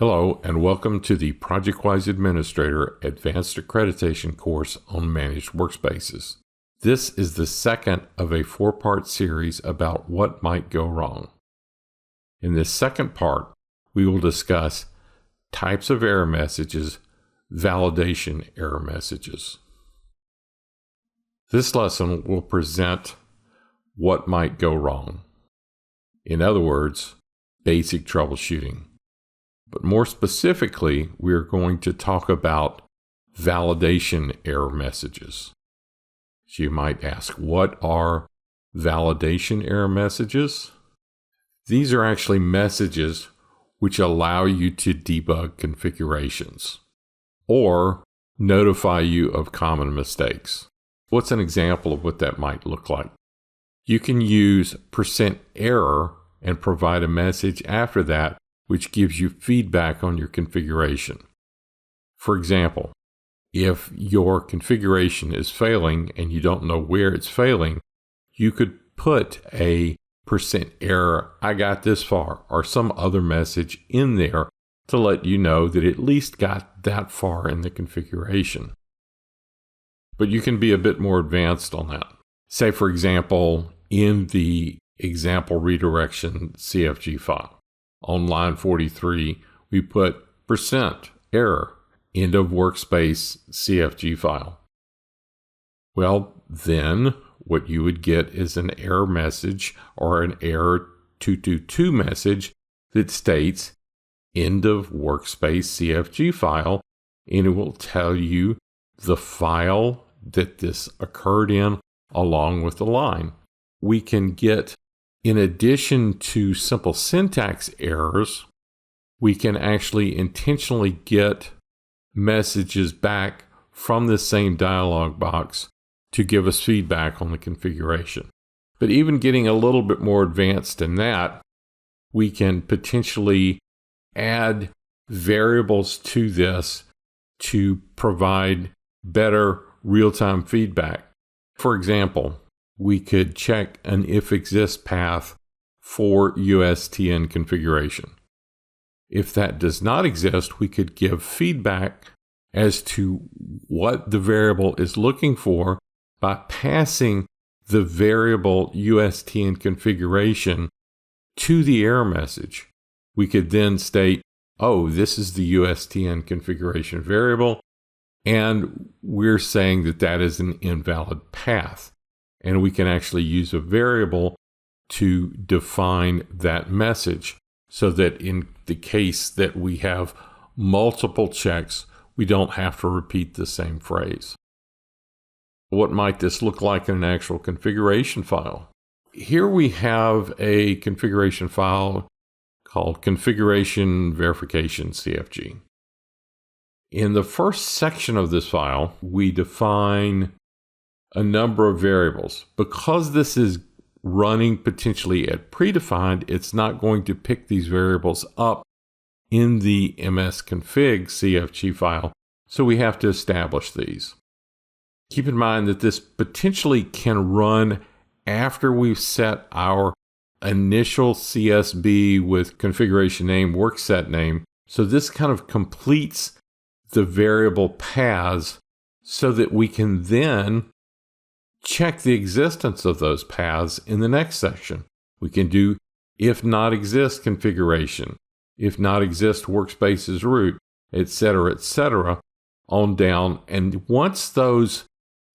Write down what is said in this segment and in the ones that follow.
Hello, and welcome to the ProjectWise Administrator Advanced Accreditation course on Managed Workspaces. This is the second of a four-part series about what might go wrong. In this second part, we will discuss types of error messages, validation error messages. This lesson will present what might go wrong. In other words, basic troubleshooting. But more specifically, we are going to talk about validation error messages. So you might ask, what are validation error messages? These are actually messages which allow you to debug configurations or notify you of common mistakes. What's an example of what that might look like? You can use %error and provide a message after that which gives you feedback on your configuration. For example, if your configuration is failing and you don't know where it's failing, you could put a %error, I got this far, or some other message in there to let you know that it at least got that far in the configuration. But you can be a bit more advanced on that. Say, for example, in the example redirection CFG file, on line 43, we put %error, end of workspace CFG file. Well, then what you would get is an error message or an error 222 message that states end of workspace CFG file, and it will tell you the file that this occurred in along with the line. We can get, in addition to simple syntax errors, we can actually intentionally get messages back from the same dialog box to give us feedback on the configuration. But even getting a little bit more advanced than that, we can potentially add variables to this to provide better real-time feedback. For example, we could check an if-exist path for USTN configuration. If that does not exist, we could give feedback as to what the variable is looking for by passing the variable USTN configuration to the error message. We could then state, oh, this is the USTN configuration variable, and we're saying that that is an invalid path. And we can actually use a variable to define that message so that in the case that we have multiple checks, we don't have to repeat the same phrase. What might this look like in an actual configuration file? Here we have a configuration file called Configuration Verification CFG. In the first section of this file, we define a number of variables. Because this is running potentially at predefined, it's not going to pick these variables up in the msconfig CFG file, so we have to establish these. Keep in mind that this potentially can run after we've set our initial CSB with configuration name, workset name, so this kind of completes the variable paths so that we can then check the existence of those paths in the next section. We can do if not exist configuration, if not exist workspaces root, etc., on down. And once those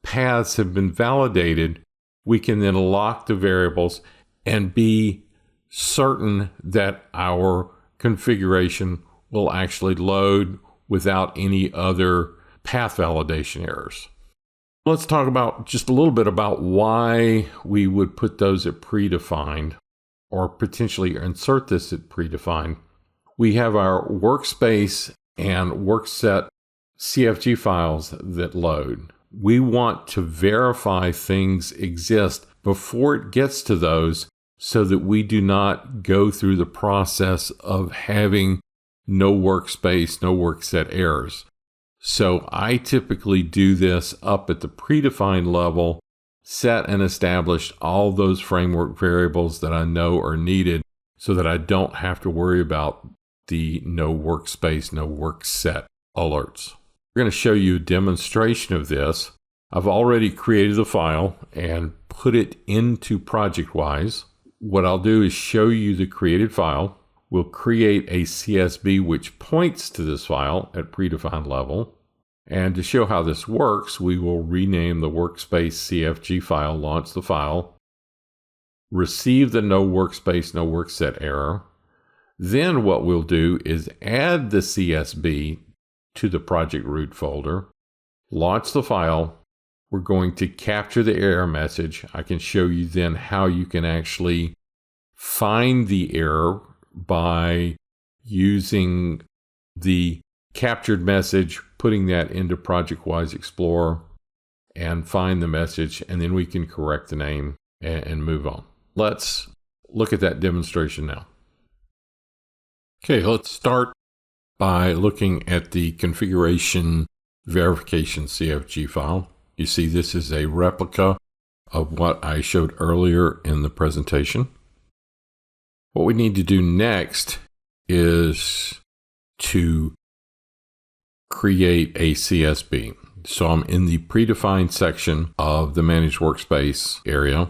paths have been validated, we can then lock the variables and be certain that our configuration will actually load without any other path validation errors. Let's talk about just a little bit about why we would put those at predefined or potentially insert this at predefined. We have our workspace and workset CFG files that load. We want to verify things exist before it gets to those so that we do not go through the process of having no workspace, no workset errors. So I typically do this up at the predefined level, set and establish all those framework variables that I know are needed so that I don't have to worry about the no workspace, no work set alerts. We're going to show you a demonstration of this. I've already created the file and put it into ProjectWise. What I'll do is show you the created file. We'll create a CSV which points to this file at predefined level. And to show how this works, we will rename the workspace CFG file, launch the file, receive the no workspace, no work set error. Then what we'll do is add the CSV to the project root folder, launch the file. We're going to capture the error message. I can show you then how you can actually find the error by using the captured message, putting that into ProjectWise Explorer, and find the message, and then we can correct the name and move on. Let's look at that demonstration now. Okay, let's start by looking at the configuration verification CFG file. You see this is a replica of what I showed earlier in the presentation. What we need to do next is to create a CSV. So I'm in the predefined section of the Managed Workspace area.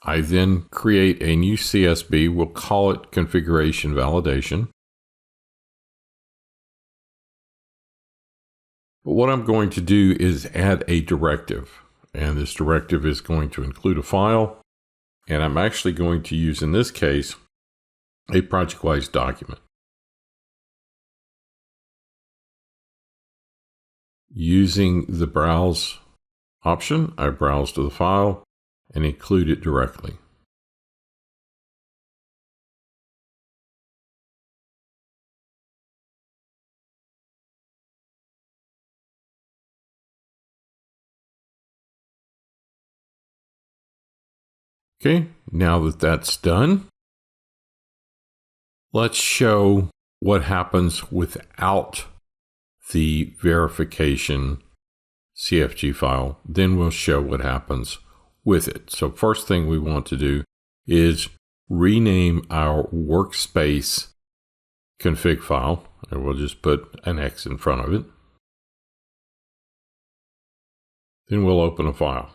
I then create a new CSV. We'll call it Configuration Validation. But what I'm going to do is add a directive. And this directive is going to include a file. And I'm actually going to use, in this case, a ProjectWise document. Using the Browse option, I browse to the file and include it directly. Okay, now that that's done, let's show what happens without the verification CFG file. Then we'll show what happens with it. So first thing we want to do is rename our workspace config file, and we'll just put an X in front of it. Then we'll open a file.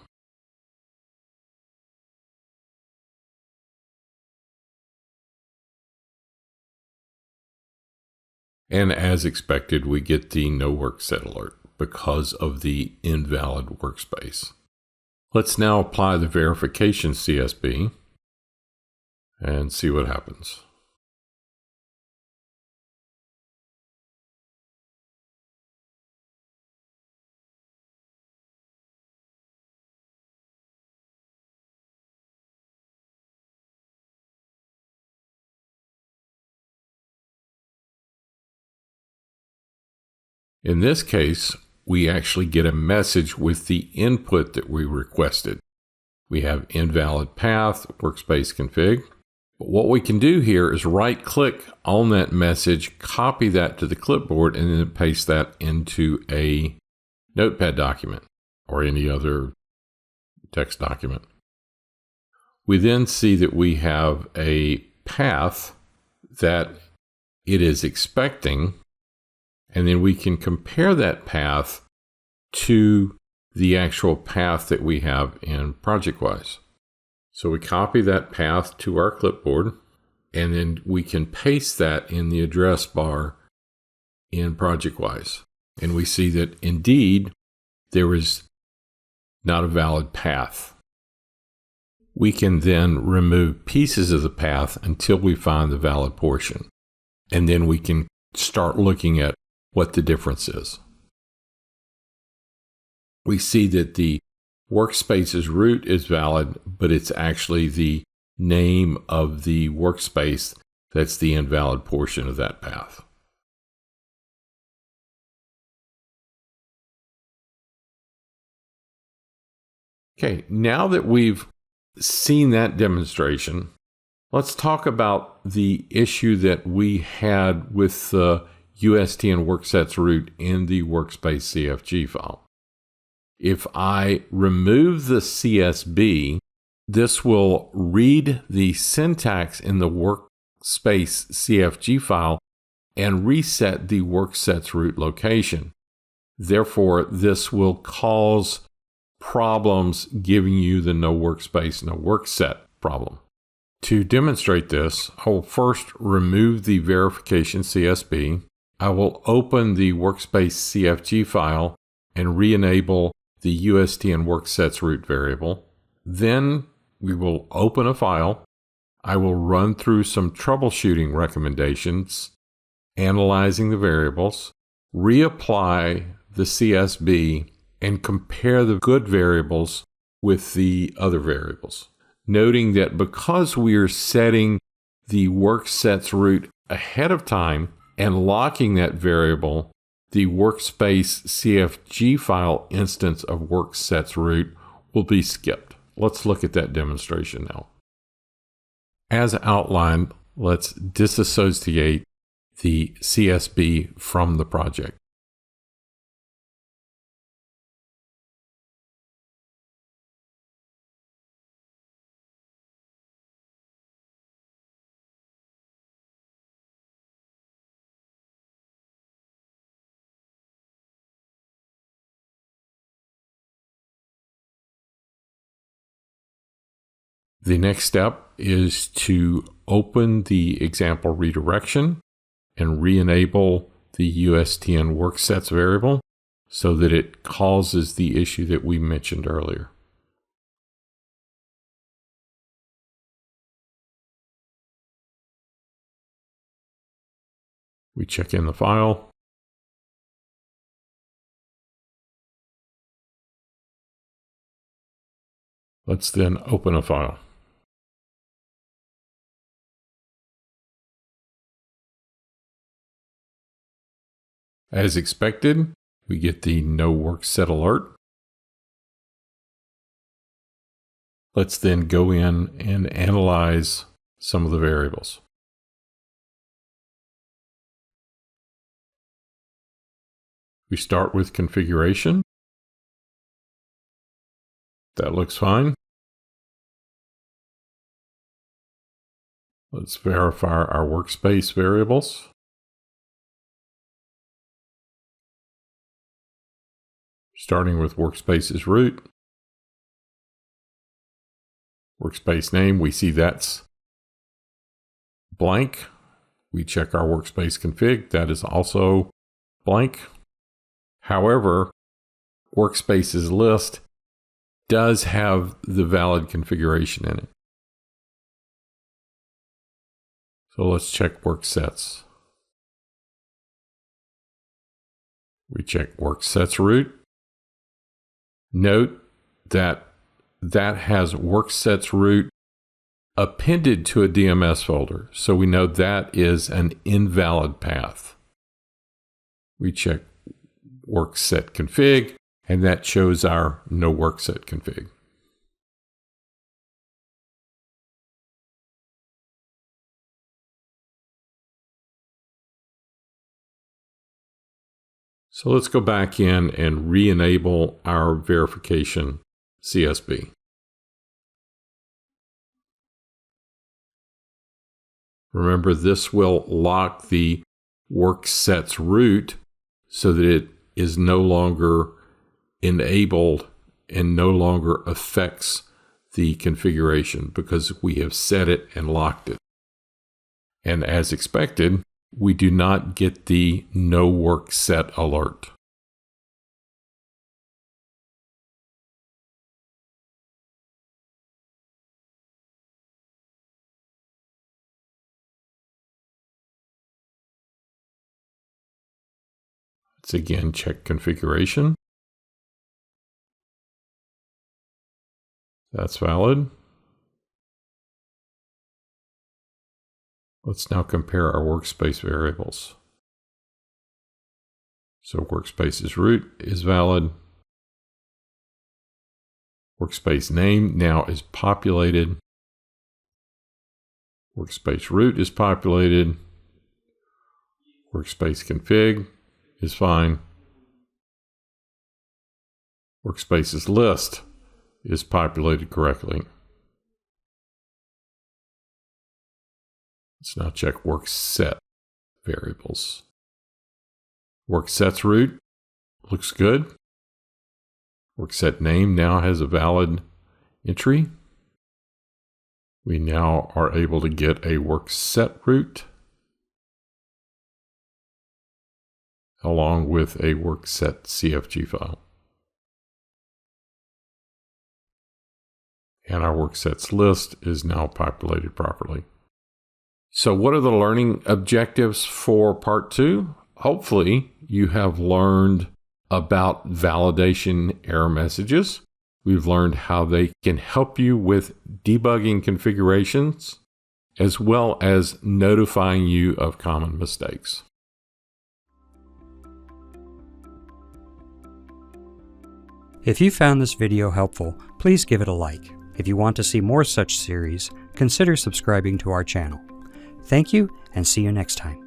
And as expected, we get the no work set alert because of the invalid workspace. Let's now apply the verification CSV and see what happens. In this case, we actually get a message with the input that we requested. We have invalid path, workspace config. But what we can do here is right-click on that message, copy that to the clipboard, and then paste that into a Notepad document or any other text document. We then see that we have a path that it is expecting. And then we can compare that path to the actual path that we have in ProjectWise. So we copy that path to our clipboard, and then we can paste that in the address bar in ProjectWise. And we see that indeed there is not a valid path. We can then remove pieces of the path until we find the valid portion. And then we can start looking at what the difference is. We see that the workspace's root is valid, but it's actually the name of the workspace that's the invalid portion of that path. Okay, now that we've seen that demonstration, let's talk about the issue that we had with the UST and worksets root in the workspace CFG file. If I remove the CSV, this will read the syntax in the workspace CFG file and reset the worksets root location. Therefore, this will cause problems giving you the no workspace, no workset problem. To demonstrate this, I will first remove the verification CSB. I will open the workspace CFG file and re-enable the USTN worksets root variable. Then we will open a file. I will run through some troubleshooting recommendations, analyzing the variables, reapply the CSB, and compare the good variables with the other variables. Noting that because we are setting the worksets root ahead of time and locking that variable, the workspace CFG file instance of worksets root will be skipped. Let's look at that demonstration now. As outlined, let's disassociate the CSB from the project. The next step is to open the example redirection and re-enable the USTN worksets variable so that it causes the issue that we mentioned earlier. We check in the file. Let's then open a file. As expected, we get the no workset alert. Let's then go in and analyze some of the variables. We start with configuration. That looks fine. Let's verify our workspace variables. Starting with workspace's root. Workspace name, we see that's blank. We check our workspace config, that is also blank. However, workspace's list does have the valid configuration in it. So let's check worksets. We check worksets root. Note that that has worksets root appended to a DMS folder. So we know that is an invalid path. We check workset config, and that shows our no workset config. So let's go back in and re-enable our verification CSB. Remember, this will lock the worksets root so that it is no longer enabled and no longer affects the configuration because we have set it and locked it. And as expected, we do not get the no workset alert. Let's again check configuration. That's valid. Let's now compare our workspace variables. So workspace's root is valid. Workspace name now is populated. Workspace root is populated. Workspace config is fine. Workspace's list is populated correctly. Let's now check workset variables. Worksets root looks good. Workset name now has a valid entry. We now are able to get a workset root along with a workset CFG file. And our worksets list is now populated properly. So what are the learning objectives for part 2? Hopefully you have learned about validation error messages. We've learned how they can help you with debugging configurations, as well as notifying you of common mistakes. If you found this video helpful, please give it a like. If you want to see more such series, consider subscribing to our channel. Thank you, and see you next time.